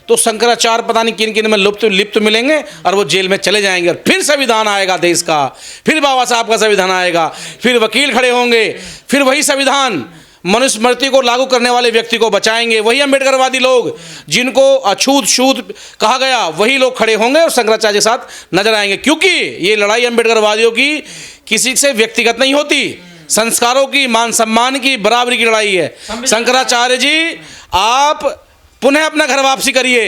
तो शंकराचार्य पता नहीं किन किन में लिप्त मिलेंगे और वो जेल में चले जाएंगे। और फिर संविधान आएगा देश का, फिर बाबा साहब का संविधान आएगा, फिर वकील खड़े होंगे, फिर वही संविधान मनुस्मृति को लागू करने वाले व्यक्ति को बचाएंगे। वही अम्बेडकरवादी लोग जिनको अछूत छूत कहा गया, वही लोग खड़े होंगे और शंकराचार्य के साथ नजर आएंगे। क्योंकि ये लड़ाई अम्बेडकरवादियों की किसी से व्यक्तिगत नहीं होती, संस्कारों की, मान सम्मान की, बराबरी की लड़ाई है। शंकराचार्य जी, आप पुनः अपना घर वापसी करिए,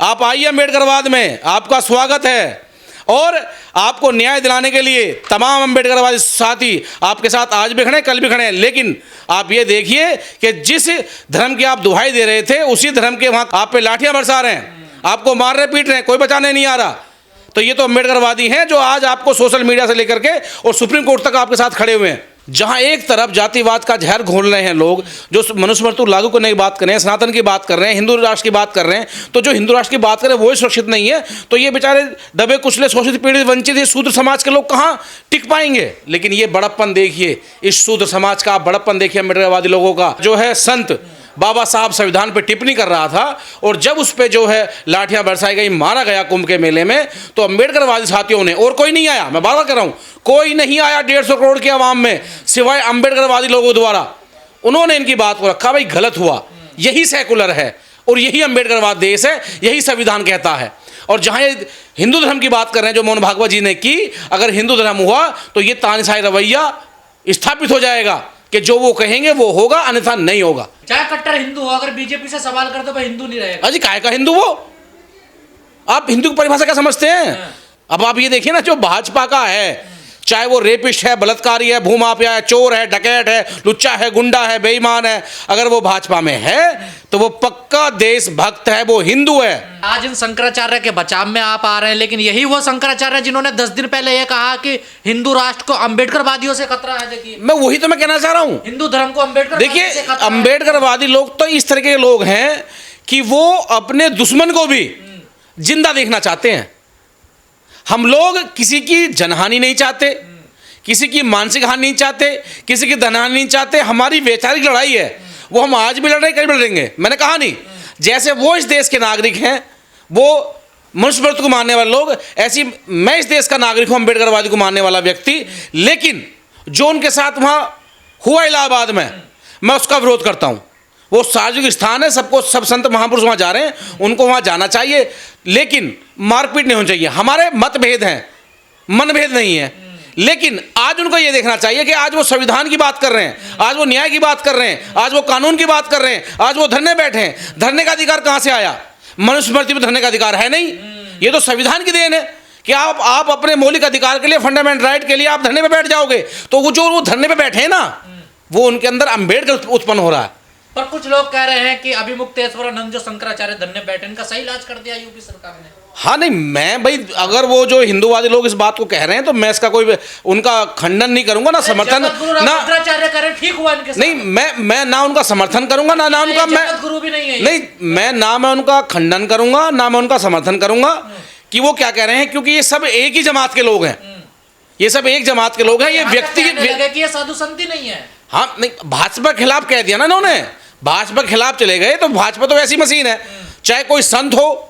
आप आइए अम्बेडकरवाद में, आपका स्वागत है। और आपको न्याय दिलाने के लिए तमाम अम्बेडकरवादी साथी आपके साथ आज भी खड़े, कल भी खड़े हैं। लेकिन आप ये देखिए कि जिस धर्म की आप दुहाई दे रहे थे, उसी धर्म के वहाँ आप पे लाठियाँ बरसा रहे हैं, आपको मार रहे, पीट रहे हैं, कोई बचाने नहीं आ रहा। तो ये तो अम्बेडकरवादी हैं जो आज आपको सोशल मीडिया से लेकर के और सुप्रीम कोर्ट तक आपके साथ खड़े हुए हैं। जहां एक तरफ जातिवाद का जहर घोल रहे हैं लोग, जो मनुस्मृति लागू करने की बात कर रहे हैं, सनातन की बात कर रहे हैं, हिंदू राष्ट्र की बात कर रहे हैं, तो जो हिंदू राष्ट्र की बात करें वो ही सुरक्षित नहीं है। तो ये बेचारे दबे कुचले, शोषित, पीड़ित, वंचित, ये शूद्र समाज के लोग कहाँ टिक पाएंगे। लेकिन ये बड़प्पन देखिए, इस शूद्र समाज का बड़प्पन देखिए, अम्बेडकरवादी लोगों का। जो है संत बाबा साहब संविधान पे टिप्पणी कर रहा था और जब उस पे जो है लाठियां बरसाई गई, मारा गया कुंभ के मेले में, तो अम्बेडकरवादी साथियों ने, और कोई नहीं आया, मैं बार बार कह रहा हूं, कोई नहीं आया 150 करोड़ की आवाम में सिवाय अम्बेडकरवादी लोगों द्वारा। उन्होंने इनकी बात को रखा, भाई गलत हुआ, यही सेकुलर है और यही अम्बेडकरवाद देश है, यही संविधान कहता है। और जहां ये हिंदू धर्म की बात कर रहे हैं जो मोहन भागवत जी ने की, अगर हिंदू धर्म हुआ तो ये तानाशाही रवैया स्थापित हो जाएगा कि जो वो कहेंगे वो होगा, अन्यथा नहीं होगा। चाहे कट्टर हिंदू हो, अगर बीजेपी से सवाल कर दो भाई हिंदू नहीं रहेगा। अजी काहे का हिंदू वो? आप हिंदू की परिभाषा क्या समझते हैं? अब आप ये देखिए ना, जो भाजपा का है, चाहे वो रेपिस्ट है, बलात्कारी है, भूमाफिया है, चोर है, डकैत है, लुच्चा है, गुंडा है, बेईमान है, अगर वो भाजपा में है तो वो पक्का देशभक्त है, वो हिंदू है। आज इन शंकराचार्य के बचाव में आप आ रहे हैं, लेकिन यही वो शंकराचार्य जिन्होंने 10 दिन पहले ये कहा कि हिंदू राष्ट्र को अम्बेडकरवादियों से खतरा है। देखिए, मैं वही तो मैं कहना चाह रहा हूं, हिंदू धर्म को अम्बेडकर देखिए, अम्बेडकरवादी लोग तो इस तरह के लोग हैं कि वो अपने दुश्मन को भी जिंदा देखना चाहते हैं। हम लोग किसी की जनहानि नहीं चाहते, किसी की मानसिक हानि नहीं चाहते, किसी की धनहानि नहीं चाहते। हमारी वैचारिक लड़ाई है, वो हम आज भी लड़ रहे हैं, कल भी लड़ेंगे। मैंने कहा नहीं, जैसे वो इस देश के नागरिक हैं, वो मनुस्मृति को मानने वाले लोग, ऐसी मैं इस देश का नागरिक हूं, अम्बेडकरवादी को मानने वाला व्यक्ति। लेकिन जो उनके साथ वहां हुआ इलाहाबाद में, मैं उसका विरोध करता हूं। वो सार्वजनिक स्थान है, सबको, सब संत महापुरुष वहां जा रहे हैं, उनको वहां जाना चाहिए, लेकिन मारपीट नहीं होनी चाहिए। हमारे मतभेद हैं, मनभेद नहीं है, लेकिन आज उनको ये देखना चाहिए कि आज वो संविधान की बात कर रहे हैं, आज वो न्याय की बात कर रहे हैं, आज वो कानून की बात कर रहे हैं, आज वो धरने बैठे हैं। धरने का अधिकार कहां से आया? मनुस्मृति में धरने का अधिकार है नहीं, ये तो संविधान की देन है कि आप अपने मौलिक अधिकार के लिए, फंडामेंटल राइट के लिए आप धरने पे बैठ जाओगे। तो वो जो वो धरने पे बैठे हैं ना, वो उनके अंदर अम्बेडकर उत्पन्न हो रहा है। पर कुछ लोग कह रहे हैं कि अभिमुक्तेश्वरानंद जो शंकराचार्य धरने बैठे, इनका सही इलाज कर दिया यूपी सरकार ने। हाँ नहीं, मैं भाई, अगर वो जो हिंदूवादी लोग इस बात को कह रहे हैं तो मैं इसका कोई उनका खंडन नहीं करूंगा, ना समर्थन, ना शंकराचार्य करें, ठीक हुआ इनके साथ। नहीं, मैं ना उनका समर्थन करूंगा, ना उनका, मैं गुरु भी नहीं है, नहीं, मैं ना मैं उनका खंडन करूंगा, ना मैं उनका समर्थन करूंगा कि वो क्या कह रहे हैं, क्योंकि ये सब एक ही जमात के लोग हैं, ये सब एक जमात के लोग हैं। ये व्यक्ति ये साधु संत ही नहीं है। हाँ नहीं, भाजपा के खिलाफ कह दिया ना इन्होंने, भाजपा के खिलाफ चले गए, तो भाजपा तो ऐसी मशीन है, चाहे कोई संत हो,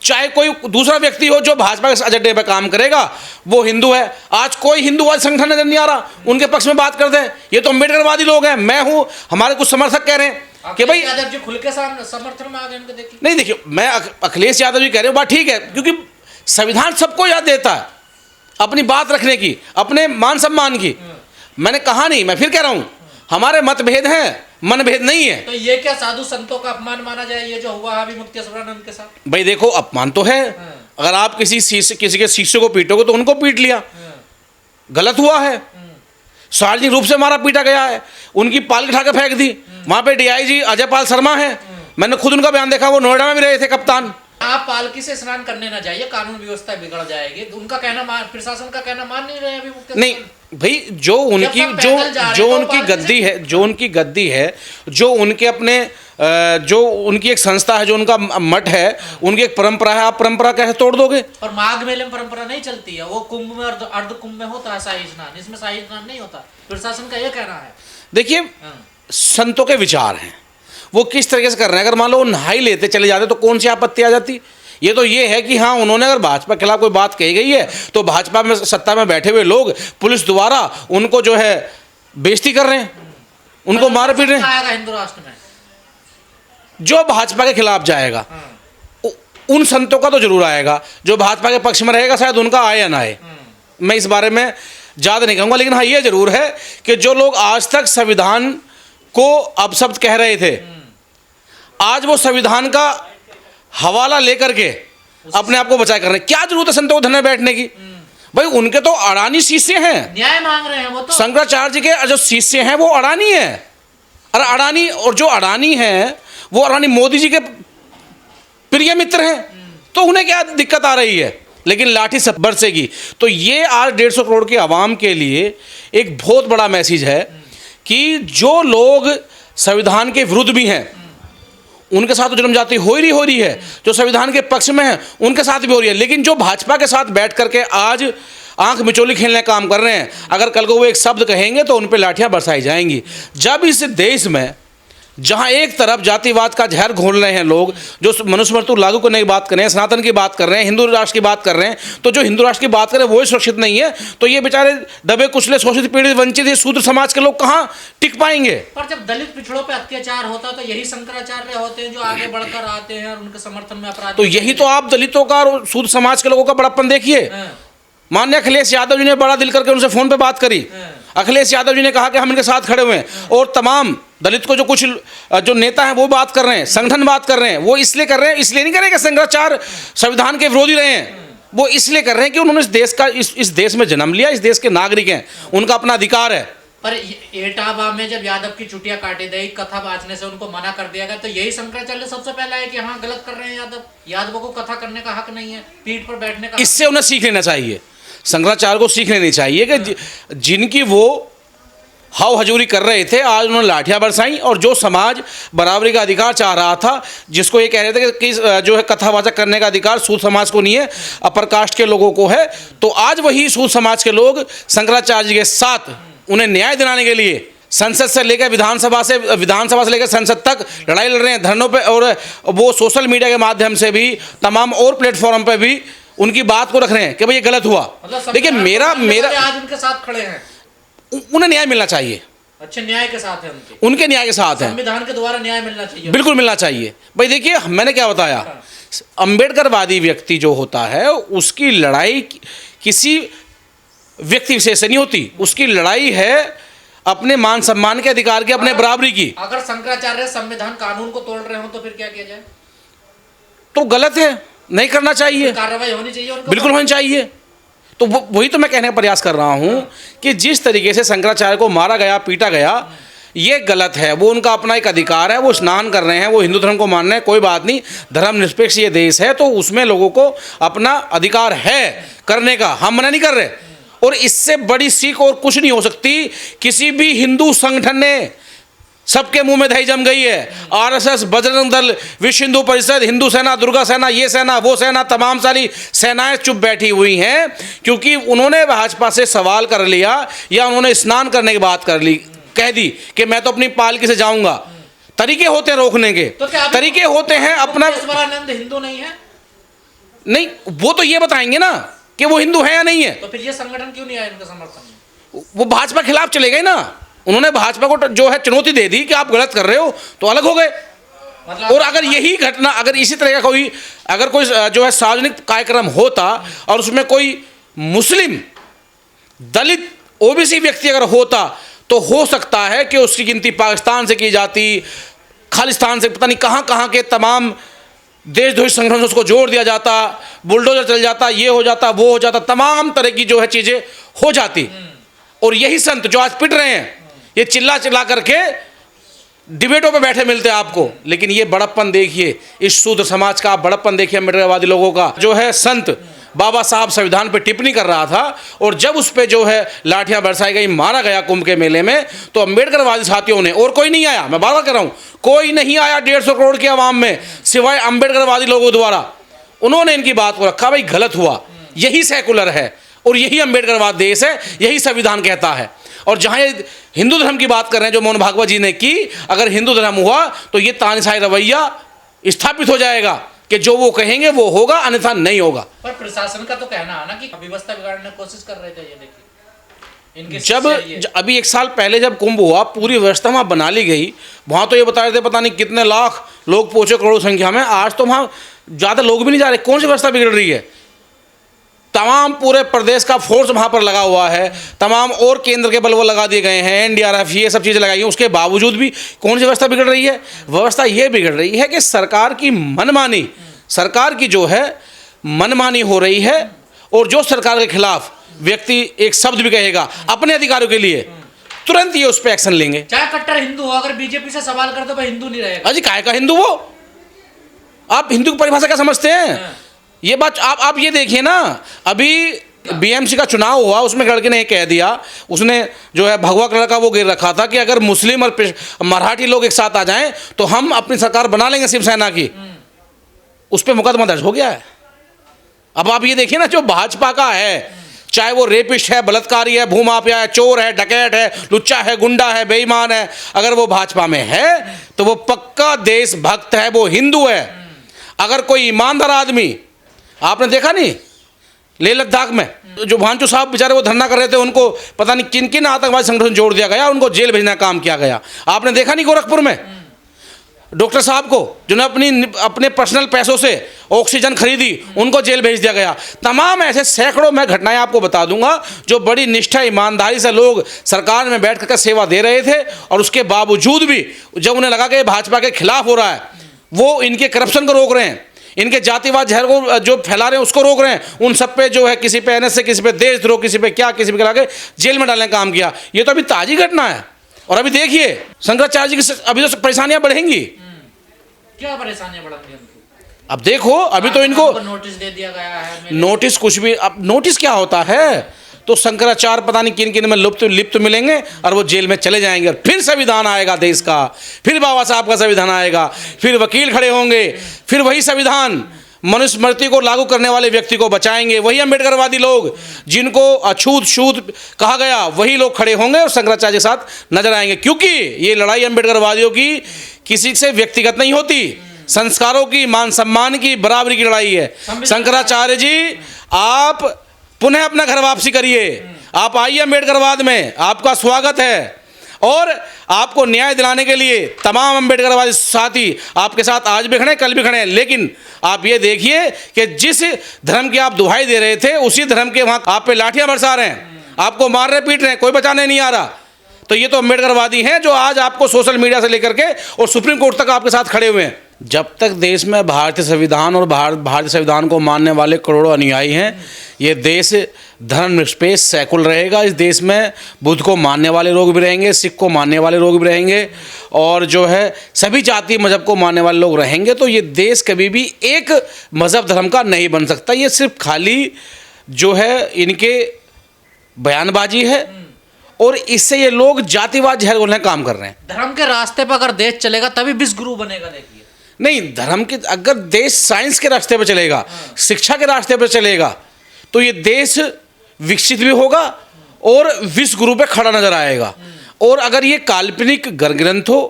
चाहे कोई दूसरा व्यक्ति हो जो भाजपा के एजेंडे पर काम करेगा, वो हिंदू है। आज कोई हिंदूवादी संगठन नजर नहीं आ रहा उनके पक्ष में बात करते हैं। ये तो अम्बेडकरवादी लोग हैं, मैं हूं, हमारे कुछ समर्थक कह रहे हैं कि भाई यादव जी खुल के समर्थन में आ गए उनके। देखिए, नहीं, देखिए, मैं अखिलेश यादव जी कह रहे हो, बात ठीक है, क्योंकि संविधान सबको याद देता है अपनी बात रखने की, अपने मान सम्मान की। मैंने कहा नहीं, मैं फिर कह रहा हूं, हमारे मतभेद हैं, मनभेद नहीं है। तो ये क्या साधु संतों का अपमान माना जाए, ये जो हुआ अभिमुक्तेश्वरानंद के साथ? भाई देखो, अपमान तो है। अगर आप किसी के शिष्य को पीटोगे तो उनको पीट लिया, गलत हुआ है। सार्वजनिक रूप से मारा पीटा गया है, उनकी पालकी उठा के फेंक दी। वहां पे डीआईजी अजय पाल शर्मा है, मैंने खुद उनका बयान देखा, वो नोएडा में भी रहे थे कप्तान। आप पालकी से स्नान करने ना जाइए, कानून व्यवस्था बिगड़ जाएगी। उनका कहना प्रशासन का कहना मान नहीं रहे अभी। नहीं भाई, जो उनकी उनकी गद्दी है, जो उनकी गद्दी है, जो उनके अपने जो उनकी एक संस्था है, जो उनका मठ है, उनकी एक परंपरा है, आप परंपरा कैसे तोड़ दोगे? और माघ मेले में परंपरा नहीं चलती है, वो कुंभ में और अर्ध कुंभ में होता है शाही स्नान, इसमें शाही स्नान नहीं होता। प्रशासन का ये कहना है। देखिए, संतों के विचार हैं, वो किस तरीके से कर रहे हैं। अगर मान लो वो नहा ही लेते चले जाते तो कौन सी आपत्ति आ जाती। ये तो ये है कि हाँ, उन्होंने अगर भाजपा के खिलाफ कोई बात कही गई है तो भाजपा में सत्ता में बैठे हुए लोग पुलिस द्वारा उनको जो है बेइज्जती कर रहे हैं, उनको मार पीट रहे हैं। आएगा हिंदू राष्ट्र में जो भाजपा के खिलाफ जाएगा उन संतों का तो जरूर आएगा, जो भाजपा के पक्ष में रहेगा शायद उनका आए या ना आए, मैं इस बारे में ज़्यादा नहीं कहूँगा। लेकिन हाँ, ये जरूर है कि जो लोग आज तक संविधान को अपशब्द कह रहे थे, आज वो संविधान का हवाला लेकर के अपने आप को बचाए कर रहे हैं। क्या जरूरत है संतों को धरने में बैठने की? भाई उनके तो अडानी शिष्य हैं, न्याय मांग रहे हैं वो तो। शंकराचार्य जी के जो शिष्य हैं वो अडानी है। अरे अडानी, और जो अडानी हैं वो अडानी मोदी जी के प्रिय मित्र हैं, तो उन्हें क्या दिक्कत आ रही है? लेकिन लाठी सब बरसेगी। तो ये आज 150 करोड़ की आवाम के लिए एक बहुत बड़ा मैसेज है कि जो लोग संविधान के विरुद्ध भी हैं उनके साथ तो जन्मजाति हो रही है, जो संविधान के पक्ष में है उनके साथ भी हो रही है। लेकिन जो भाजपा के साथ बैठ करके आज आंख मिचोली खेलने का काम कर रहे हैं, अगर कल को वो एक शब्द कहेंगे तो उन पर लाठियां बरसाई जाएंगी। जब इस देश में जहां एक तरफ जातिवाद का जहर घोल रहे हैं लोग, जो मनुस्मृति लागू करने की बात कर रहे हैं, सनातन की बात कर रहे हैं, हिंदू राष्ट्र की बात कर रहे हैं, तो जो हिंदू राष्ट्र की बात करें वो ही सुरक्षित नहीं है, तो ये बेचारे दबे कुचले शोषित पीड़ित वंचित ये शूद्र समाज के लोग कहाँ टिक पाएंगे? पर जब दलित पिछड़ों पे अत्याचार होता तो यही शंकराचार्य होते हैं जो आगे बढ़कर आते हैं और उनके समर्थन में अपराध। तो यही तो आप दलितों का और शूद्र समाज के लोगों का बड़प्पन देखिए। माननीय अखिलेश यादव जी ने बड़ा दिल करके उनसे फोन पे बात करी। अखिलेश यादव जी ने कहा कि हम इनके साथ खड़े हुए हैं, और तमाम दलित को जो कुछ जो नेता हैं वो बात कर रहे हैं, संगठन बात कर रहे हैं, वो इसलिए कर रहे हैं, इसलिए नहीं कर रहे कि शंकराचार्य संविधान के विरोधी रहे हैं, वो इसलिए कर रहे हैं कि उन्होंने इस देश का इस देश में जन्म लिया, इस देश के नागरिक हैं, उनका अपना अधिकार है। पर एटाबा में जब यादव की चुटिया काटी गई, कथा बांचने से उनको मना कर दिया गया, तो यही शंकराचार्य सबसे पहला है कि हाँ गलत कर रहे हैं यादवों को कथा करने का हक नहीं है, पीठ पर बैठने का। इससे उन्हें सीख लेना चाहिए, शंकराचार्य को सीख लेनी चाहिए कि जिनकी वो हाव हजूरी कर रहे थे आज उन्होंने लाठियां बरसाई, और जो समाज बराबरी का अधिकार चाह रहा था, जिसको ये कह रहे थे कि जो है कथावाचक करने का अधिकार सूद समाज को नहीं है, अपर कास्ट के लोगों को है, तो आज वही सूद समाज के लोग शंकराचार्य जी के साथ उन्हें न्याय दिलाने के लिए संसद से लेकर विधानसभा से लेकर संसद तक लड़ाई लड़ रहे हैं, धरनों पे, और वो सोशल मीडिया के माध्यम से भी तमाम और प्लेटफॉर्म पे भी उनकी बात को रख रहे हैं कि भाई ये गलत हुआ। देखिए मेरा आज उनके साथ खड़े हैं, उन्हें न्याय मिलना चाहिए, अच्छे न्याय के साथ है, उनके न्याय के साथ है, संविधान के द्वारा न्याय मिलना चाहिए, बिल्कुल मिलना चाहिए। भाई देखिए मैंने क्या बताया, अम्बेडकरवादी व्यक्ति जो होता है उसकी लड़ाई किसी व्यक्ति विशेष से नहीं होती, उसकी लड़ाई है अपने मान सम्मान के अधिकार की, अपने बराबरी की। अगर शंकराचार्य संविधान कानून को तोड़ रहे हो तो फिर क्या किया जाए? तो गलत है, नहीं करना चाहिए, कार्रवाई होनी चाहिए, बिल्कुल होनी चाहिए। तो वही तो मैं कहने का प्रयास कर रहा हूं कि जिस तरीके से शंकराचार्य को मारा गया, पीटा गया, ये गलत है। वो उनका अपना एक अधिकार है, वो स्नान कर रहे हैं, वो हिंदू धर्म को मान रहे हैं, कोई बात नहीं, धर्मनिरपेक्ष ये देश है, तो उसमें लोगों को अपना अधिकार है करने का, हम मना नहीं कर रहे। और इससे बड़ी सीख और कुछ नहीं हो सकती। किसी भी हिंदू संगठन ने, सबके मुंह में दही जम गई है, आरएसएस, बजरंग दल, विश्व हिंदू परिषद, हिंदू सेना, दुर्गा सेना, ये सेना, वो सेना, तमाम सारी सेनाएं चुप बैठी हुई हैं, क्योंकि उन्होंने भाजपा से सवाल कर लिया या उन्होंने स्नान करने की बात कर ली, कह दी कि मैं तो अपनी पालकी से जाऊंगा। तरीके होते हैं रोकने के, तो तरीके होते हैं अपना। हिंदू नहीं है, नहीं, वो तो ये बताएंगे ना कि वो हिंदू है या नहीं है। तो फिर ये संगठन क्यों नहीं आया इनका समर्थन में? वो भाजपा खिलाफ चले गए ना, उन्होंने भाजपा को जो है चुनौती दे दी कि आप गलत कर रहे हो, तो अलग हो गए। मतलब और अगर यही घटना, अगर इसी तरह का अगर कोई जो है सार्वजनिक कार्यक्रम होता और उसमें कोई मुस्लिम, दलित, ओबीसी व्यक्ति अगर होता, तो हो सकता है कि उसकी गिनती पाकिस्तान से की जाती, खालिस्तान से, पता नहीं कहाँ कहाँ के तमाम देशद्रोही संगठन उसको जोड़ दिया जाता, बुलडोजर चल जाता, ये हो जाता, वो हो जाता, तमाम तरह की जो है चीज़ें हो जाती। और यही संत जो आज पिट रहे हैं, ये चिल्ला चिल्ला करके डिबेटों पे बैठे मिलते हैं आपको। लेकिन ये बड़प्पन देखिए, इस शूद्र समाज का बड़प्पन देखिए, अम्बेडकरवादी लोगों का। जो है संत बाबा साहब संविधान पे टिप्पणी कर रहा था, और जब उस पे जो है लाठियां बरसाई गई, मारा गया कुंभ के मेले में, तो अम्बेडकरवादी साथियों ने, और कोई नहीं आया, मैं बार बार कह रहा हूं, कोई नहीं आया 150 करोड़ की आवाम में सिवाय अम्बेडकरवादी लोगों द्वारा। उन्होंने इनकी बात को रखा, भाई गलत हुआ, यही सेकुलर है और यही अम्बेडकरवाद देश है, यही संविधान कहता है। और जहाँ ये हिंदू धर्म की बात कर रहे हैं जो मोहन भागवत जी ने की, अगर हिंदू धर्म हुआ तो ये तानाशाही रवैया स्थापित हो जाएगा कि जो वो कहेंगे वो होगा, अन्यथा नहीं होगा। पर प्रशासन का तो कहना है ना कि व्यवस्था बिगाड़ने की कोशिश कर रहे थे। ये देखिए इनके अभी 1 साल पहले जब कुंभ हुआ, पूरी व्यवस्था वहाँ बना ली गई, वहाँ तो ये बता रहे थे पता नहीं कितने लाख लोग पहुँचे, करोड़ों संख्या में। आज तो वहाँ ज़्यादा लोग भी नहीं जा रहे। कौन सी व्यवस्था बिगड़ रही है? तमाम पूरे प्रदेश का फोर्स वहाँ पर लगा हुआ है, तमाम और केंद्र के बल वो लगा दिए गए हैं, NDRF ये सब चीज़ें लगाई हैं। उसके बावजूद भी कौन सी व्यवस्था बिगड़ रही है? व्यवस्था ये बिगड़ रही है कि सरकार की मनमानी, सरकार की जो है मनमानी हो रही है। और जो सरकार के खिलाफ व्यक्ति एक शब्द भी कहेगा अपने अधिकारों के लिए, तुरंत ये उस पर एक्शन लेंगे। चाहे कट्टर हिंदू हो, अगर बीजेपी से सवाल कर दो भाई हिंदू नहीं रहेगा। अजी काय का हिंदू? वो आप हिंदू की परिभाषा क्या समझते हैं? ये बात आप ये देखिए ना, अभी BMC का चुनाव हुआ, उसमें लड़के ने ये कह दिया, उसने जो है भगवा कलर का वो गिर रखा था कि अगर मुस्लिम और मराठी लोग एक साथ आ जाएं तो हम अपनी सरकार बना लेंगे शिवसेना की। उस पर मुकदमा दर्ज हो गया है। अब आप ये देखिए ना, जो भाजपा का है, चाहे वो रेपिस्ट है, बलात्कारी है, भूमाफिया है, चोर है, डकैत है, लुच्चा है, गुंडा है, बेईमान है, अगर वो भाजपा में है तो वो पक्का देशभक्त है, वो हिंदू है। अगर कोई ईमानदार आदमी, आपने देखा नहीं लेह लद्दाख में जो भांचू साहब बेचारे वो धरना कर रहे थे, उनको पता नहीं किन किन आतंकवादी संगठन जोड़ दिया गया, उनको जेल भेजने का काम किया गया। आपने देखा नहीं गोरखपुर में डॉक्टर साहब को जिन्होंने अपने पर्सनल पैसों से ऑक्सीजन खरीदी, उनको जेल भेज दिया गया। तमाम ऐसे सैकड़ों मैं घटनाएं आपको बता दूंगा जो बड़ी निष्ठा ईमानदारी से लोग सरकार में बैठ कर सेवा दे रहे थे, और उसके बावजूद भी जब उन्हें लगा कि भाजपा के खिलाफ हो रहा है, वो इनके करप्शन को रोक रहे हैं, इनके जातिवाद जहर को जो फैला रहे हैं उसको रोक रहे हैं, उन सब पे जो है किसी पे NSA, किसी पे देशद्रोह, किसी पे क्या, किसी पे लगा के जेल में डालने का काम किया। ये तो अभी ताजी घटना है। और अभी देखिए शंकराचार्य जी की अभी तो परेशानियां बढ़ेंगी। क्या परेशानियां बढ़ेंगी उनकी? अब देखो, अभी तो इनको नोटिस दे दिया गया है। नोटिस कुछ भी, अब नोटिस क्या होता है? तो शंकराचार्य पता नहीं किन किन में लिप्त मिलेंगे और वो जेल में चले जाएंगे, और फिर संविधान आएगा देश का, फिर बाबा साहब का संविधान आएगा, फिर वकील खड़े होंगे, फिर वही संविधान मनुस्मृति को लागू करने वाले व्यक्ति को बचाएंगे। वही अम्बेडकरवादी लोग जिनको अछूत छूत कहा गया, वही लोग खड़े होंगे और शंकराचार्य के साथ नजर आएंगे। क्योंकि ये लड़ाई अम्बेडकरवादियों की किसी से व्यक्तिगत नहीं होती, संस्कारों की, मान सम्मान की, बराबरी की लड़ाई है। शंकराचार्य जी, आप पुनः अपना घर वापसी करिए, आप आइए अम्बेडकरवाद में, आपका स्वागत है। और आपको न्याय दिलाने के लिए तमाम अम्बेडकरवादी साथी आपके साथ आज भी खड़े, कल भी खड़े हैं। लेकिन आप ये देखिए कि जिस धर्म की आप दुहाई दे रहे थे, उसी धर्म के वहाँ आप पे लाठियां बरसा रहे हैं, आपको मार रहे, पीट रहे हैं, कोई बचाने नहीं आ रहा। तो ये तो अम्बेडकरवादी हैं जो आज आपको सोशल मीडिया से लेकर के और सुप्रीम कोर्ट तक आपके साथ खड़े हुए हैं। जब तक देश में भारतीय संविधान और भारतीय संविधान को मानने वाले करोड़ों अनुयायी हैं, ये देश धर्मनिरपेक्ष सेकुलर रहेगा। इस देश में बुद्ध को मानने वाले लोग भी रहेंगे, सिख को मानने वाले लोग भी रहेंगे, और जो है सभी जाति मजहब को मानने वाले लोग रहेंगे। तो ये देश कभी भी एक मजहब धर्म का नहीं बन सकता। ये सिर्फ खाली जो है इनके बयानबाजी है, और इससे ये लोग जातिवाद जहर घोलने काम कर रहे हैं। धर्म के रास्ते पर अगर देश चलेगा तभी विश्व गुरु बनेगा। देखिए, नहीं, धर्म के अगर देश साइंस के रास्ते पर चलेगा, शिक्षा के रास्ते पर चलेगा, तो ये देश विकसित भी होगा और विश्व गुरु पे खड़ा नजर आएगा। और अगर ये काल्पनिक ग्रंथों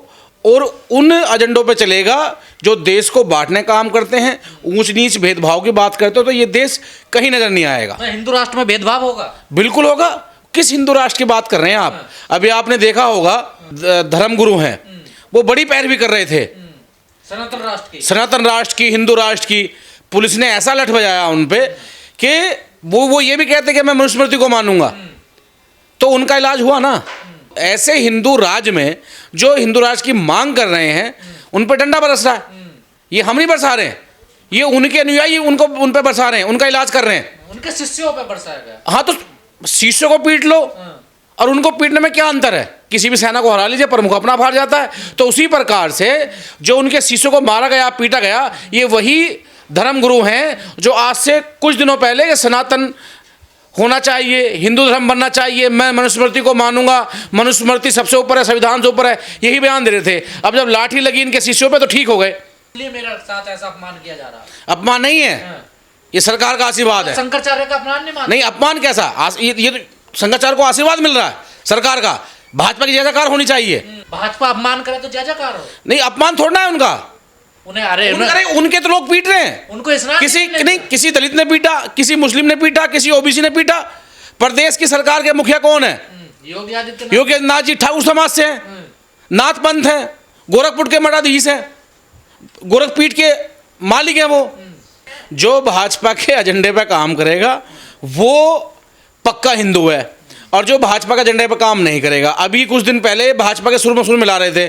और उन एजेंडों पे चलेगा जो देश को बांटने का काम करते हैं, ऊंच नीच भेदभाव की बात करते हो, तो ये देश कहीं नजर नहीं आएगा। तो हिंदू राष्ट्र में भेदभाव होगा? बिल्कुल होगा। किस हिंदू राष्ट्र की बात कर रहे हैं आप? अभी आपने देखा होगा धर्मगुरु हैं, वो बड़ी पैरवी कर रहे थे सनातन राष्ट्र की, हिंदू राष्ट्र की। पुलिस ने ऐसा लठ बजाया उन पे कि वो ये भी कहते कि मैं मनुस्मृति को मानूंगा, तो उनका इलाज हुआ ना। ऐसे हिंदू राज में जो हिंदू राज की मांग कर रहे हैं, उन पर डंडा बरस रहा है। ये हम नहीं बरसा रहे हैं, ये उनके अनुयायी उनको उन पर बरसा रहे हैं, उनका इलाज कर रहे हैं। उनके शिष्यों पर बरसाया गया। हाँ, तो शिष्यों को पीट लो, और उनको पीटने में क्या अंतर है? किसी भी सेना को हरा लीजिए, प्रमुख अपना हार जाता है। तो उसी प्रकार से जो उनके शिष्यों को मारा गया, पीटा गया, ये वही धर्मगुरु हैं जो आज से कुछ दिनों पहले कि सनातन होना चाहिए, हिंदू धर्म बनना चाहिए, मैं मनुस्मृति को मानूंगा, मनुस्मृति सबसे ऊपर है, संविधान से ऊपर है, यही बयान दे रहे थे। अब जब लाठी लगी इनके शिष्यों पे तो ठीक हो गए। इसलिए मेरे साथ ऐसा अपमान किया जा रहा है। अपमान नहीं है, ये सरकार का आशीर्वाद है। शंकराचार्य का अपमान नहीं मानते? नहीं, अपमान कैसा? ये तो शंकराचार्य को आशीर्वाद मिल रहा है, सरकार का, भाजपा की जय जयकार होनी चाहिए। भाजपा अपमान करे तो जय जयकार हो। नहीं, अपमान थोड़ा है उनका। उन्हें अरे अरे उनके तो लोग पीट रहे हैं, उनको इसरार किसी नहीं नहीं, किसी दलित ने पीटा, किसी मुस्लिम ने पीटा, किसी ओबीसी ने पीटा। प्रदेश की सरकार के मुखिया कौन है? योगी आदित्यनाथ। योगी आदित्यनाथ जी ठाकुर समाज से हैं, नाथ पंथ हैं, गोरखपुर के मठाधीश हैं, गोरखपीठ के मालिक हैं। वो जो भाजपा के एजेंडे पे काम करेगा वो पक्का हिंदू है, और जो भाजपा के एजेंडे पे काम नहीं करेगा। अभी कुछ दिन पहले भाजपा के सुर में सुर मिला रहे थे,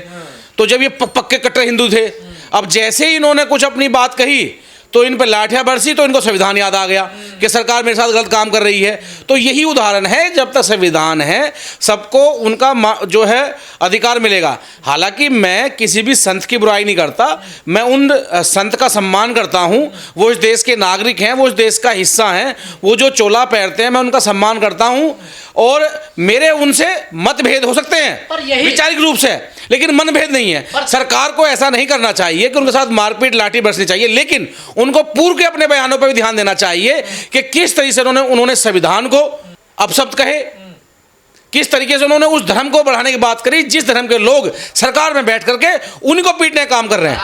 तो जब ये पक्के कट्टर हिंदू थे, अब जैसे ही इन्होंने कुछ अपनी बात कही तो इन पर लाठियां बरसी, तो इनको संविधान याद आ गया कि सरकार मेरे साथ गलत काम कर रही है। तो यही उदाहरण है, जब तक संविधान है सबको उनका जो है अधिकार मिलेगा। हालांकि मैं किसी भी संत की बुराई नहीं करता, मैं उन संत का सम्मान करता हूं, वो इस देश के नागरिक हैं, वो इस देश का हिस्सा हैं, वो जो चोला पहनते हैं मैं उनका सम्मान करता हूं, और मेरे उनसे मतभेद हो सकते पर हैं यही वैचारिक रूप से, लेकिन मनभेद नहीं है। सरकार को ऐसा नहीं करना चाहिए कि उनके साथ मारपीट लाठी बरसनी चाहिए, लेकिन उनको पूर्व के अपने बयानों पर भी ध्यान देना चाहिए कि किस तरीके से उन्होंने संविधान को अपशब्द कहे, किस तरीके से उन्होंने उस धर्म को बढ़ाने की बात करी जिस धर्म के लोग सरकार में बैठ करके उन्हीं को पीटने का काम कर रहे हैं।